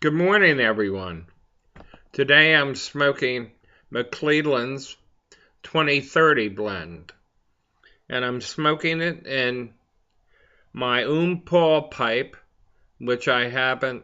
Good morning, everyone. Today I'm smoking McClelland's 2030 blend, and I'm smoking it in my Paul pipe, which I haven't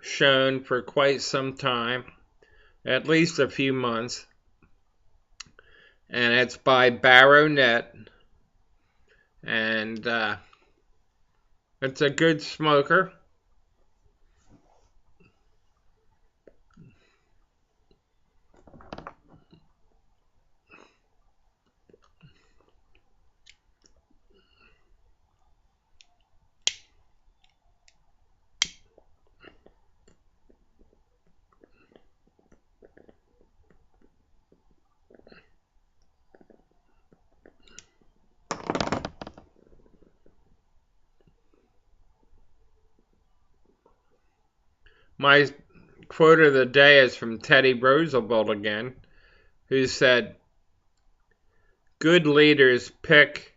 shown for quite some time, at least a few months, and it's by Baronet, and it's a good smoker. My quote of the day is from Teddy Roosevelt again, who said, "Good leaders pick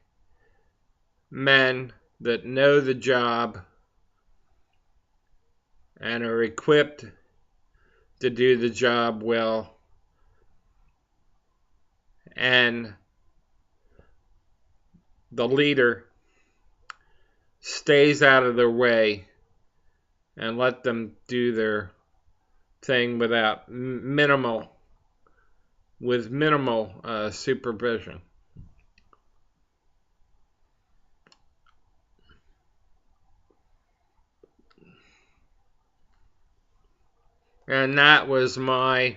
men that know the job and are equipped to do the job well, and the leader stays out of their way and let them do their thing with minimal supervision." And that was my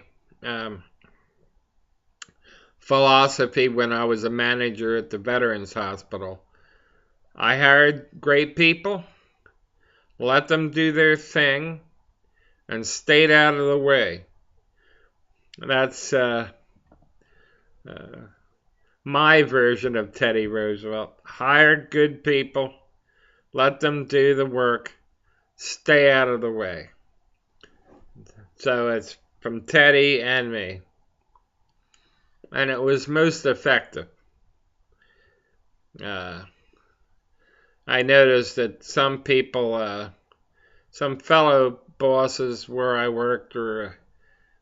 philosophy when I was a manager at the Veterans Hospital. I hired great people, let them do their thing, and stayed out of the way. That's my version of Teddy Roosevelt. Hire good people, let them do the work, stay out of the way. So it's from Teddy and me. And it was most effective. I noticed that some people, some fellow bosses where I worked were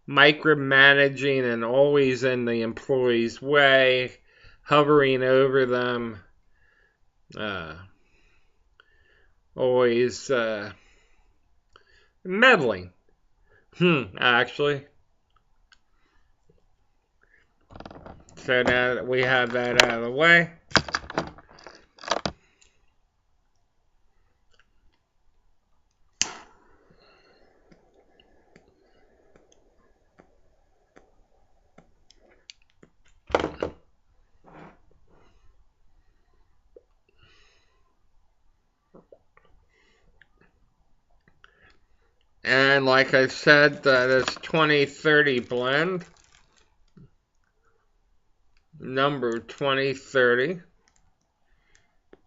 micromanaging and always in the employee's way, hovering over them, always meddling. Actually. So now that we have that out of the way, and like I said, this 2030 blend, number 2030.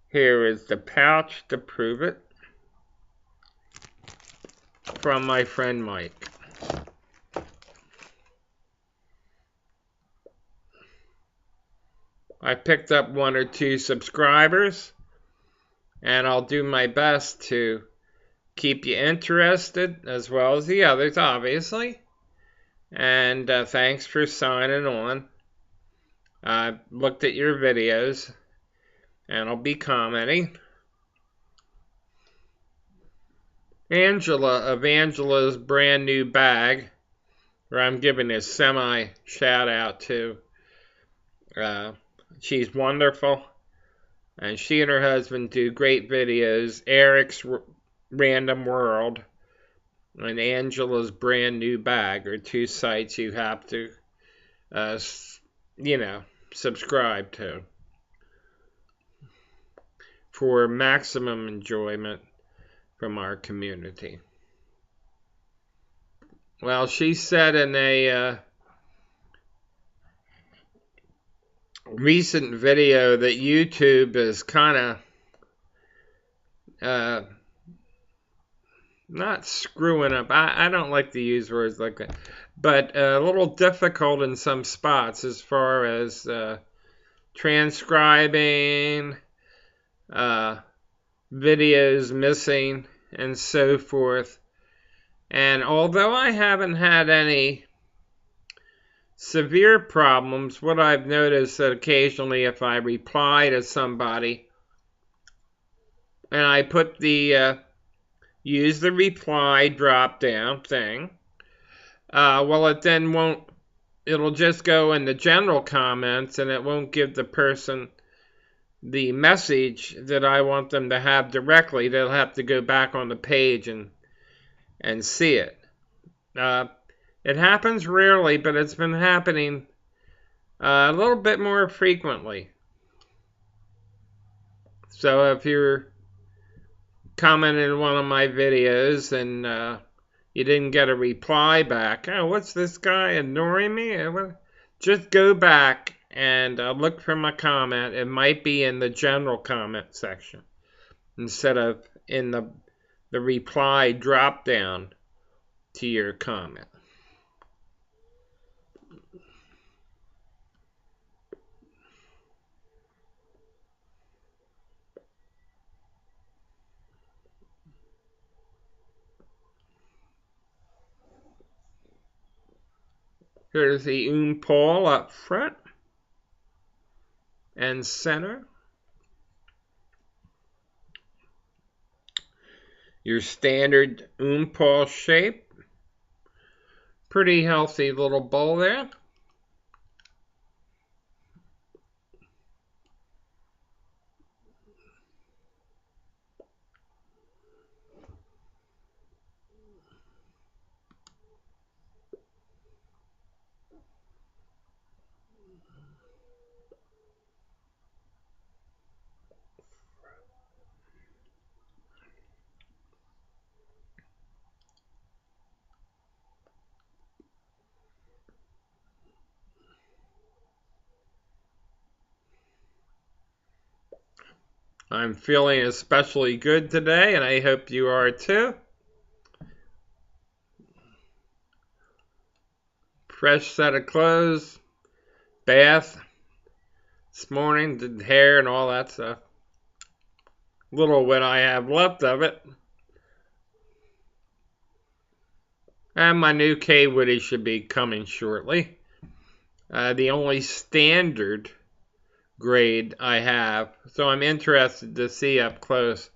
Here is the pouch to prove it, from my friend Mike. I picked up 1 or 2 subscribers, and I'll do my best to keep you interested, as well as the others, obviously. And thanks for signing on. I looked at your videos, and I'll be commenting. Angela of Angela's brand new bag, where I'm giving a semi shout out to. She's wonderful, and she and her husband do great videos. Eric's Random World and Angela's brand new bag are 2 sites you have to, subscribe to for maximum enjoyment from our community. Well, she said in a recent video that YouTube is kind of not screwing up. I don't like to use words like that, but a little difficult in some spots as far as transcribing, videos missing, and so forth. And although I haven't had any severe problems, what I've noticed that occasionally if I reply to somebody and I put the use the reply drop down thing, well, it then won't, it'll just go in the general comments and it won't give the person the message that I want them to have directly. They'll have to go back on the page and see it. It happens rarely, but it's been happening a little bit more frequently. So if you're commenting in one of my videos and you didn't get a reply back, oh, what's this guy ignoring me? Just go back and look for my comment. It might be in the general comment section instead of in the reply drop down to your comment. Here's the pole up front and center. Your standard pole shape. Pretty healthy little bowl there. I'm feeling especially good today, and I hope you are too. Fresh set of clothes, bath this morning, did hair and all that stuff. Little what I have left of it. And my new K-Woody should be coming shortly. The only standard grade I have, so I'm interested to see up close,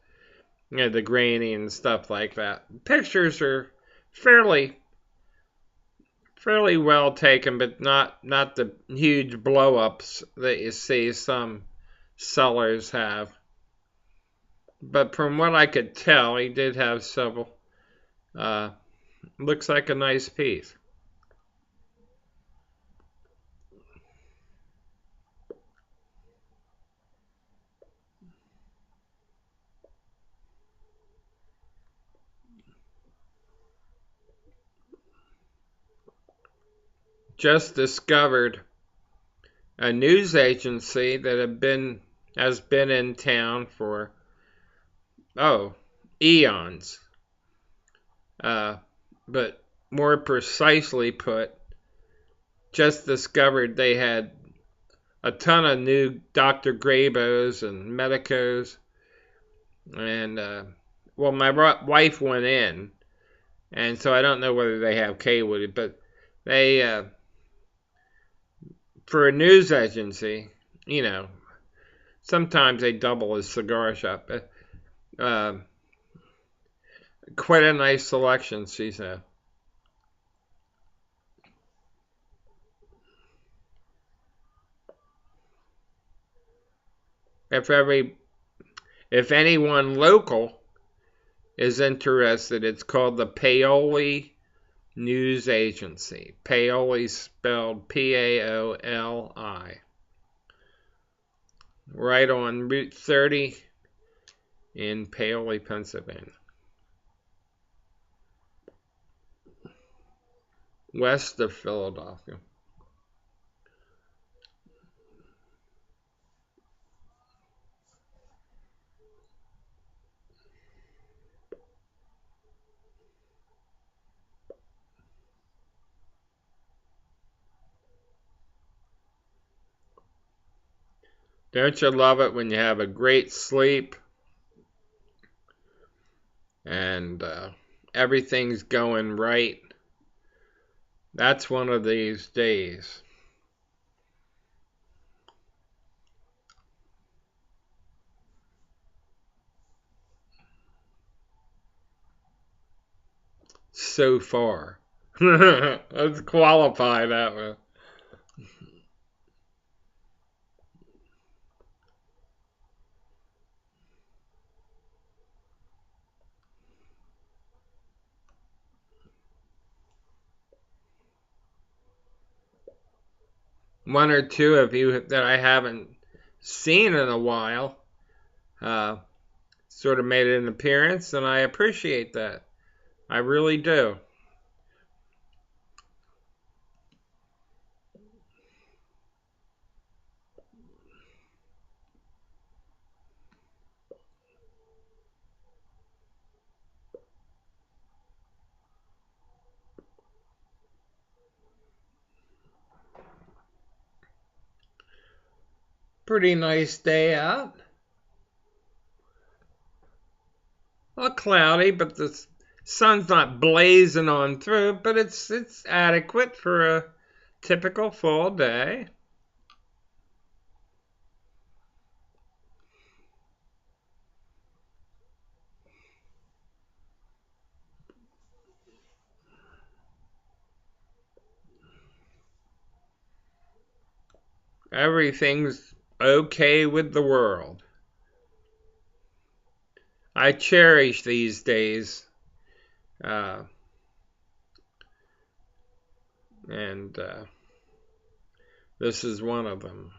the graining and stuff like that. Pictures are fairly well taken, but not the huge blow-ups that you see some sellers have. But from what I could tell, he did have several. Looks like a nice piece. Just discovered a news agency that has been in town for eons. But more precisely put, just discovered they had a ton of new Dr. Grabos and Medicos. And, well, my wife went in, and so I don't know whether they have K-Woody, but they, for a news agency, sometimes they double as cigar shop. Quite a nice selection, she said. If anyone local is interested, it's called the Paoli News Agency. Paoli spelled Paoli. Right on Route 30 in Paoli, Pennsylvania. West of Philadelphia. Don't you love it when you have a great sleep and everything's going right. That's one of these days. So far. Let's qualify that one. One or two of you that I haven't seen in a while sort of made an appearance, and I appreciate that. I really do. Pretty nice day out. Well, cloudy, but the sun's not blazing on through, but it's adequate for a typical fall day. Everything's okay with the world. I cherish these days, uh, and this is one of them.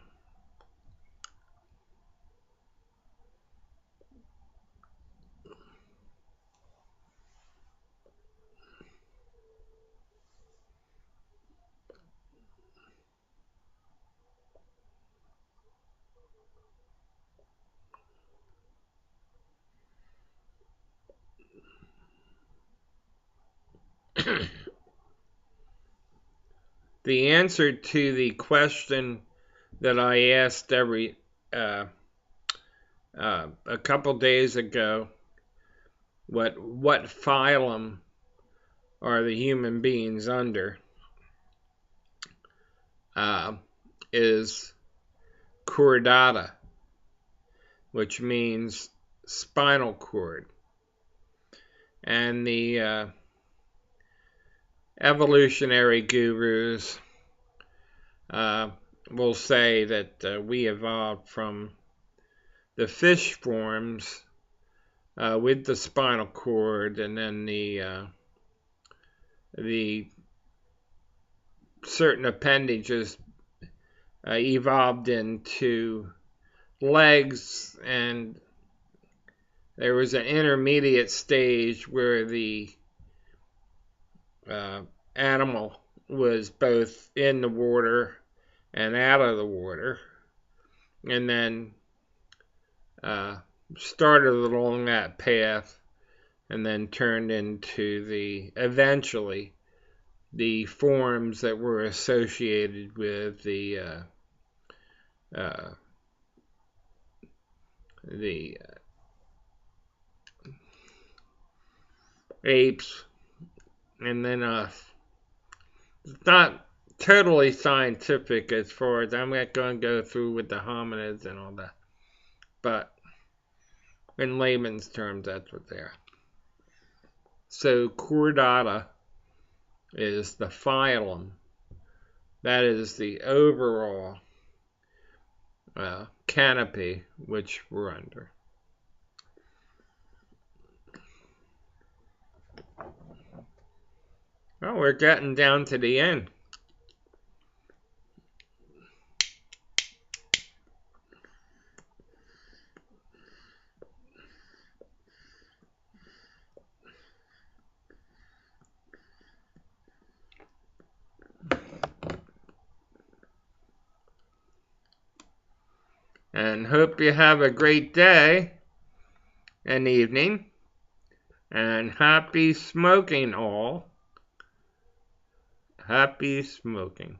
The answer to the question that I asked a couple days ago, what phylum are the human beings under, is chordata, which means spinal cord. And the evolutionary gurus will say that we evolved from the fish forms with the spinal cord, and then the certain appendages evolved into legs, and there was an intermediate stage where the animal was both in the water and out of the water, and then started along that path, and then turned into eventually the forms that were associated with the apes, and then us. It's not totally scientific as far as I'm not going to go through with the hominids and all that, but in layman's terms, that's what they are. So chordata is the phylum. That is the overall canopy which we're under. Well, we're getting down to the end. And hope you have a great day and evening. And happy smoking all. Happy smoking.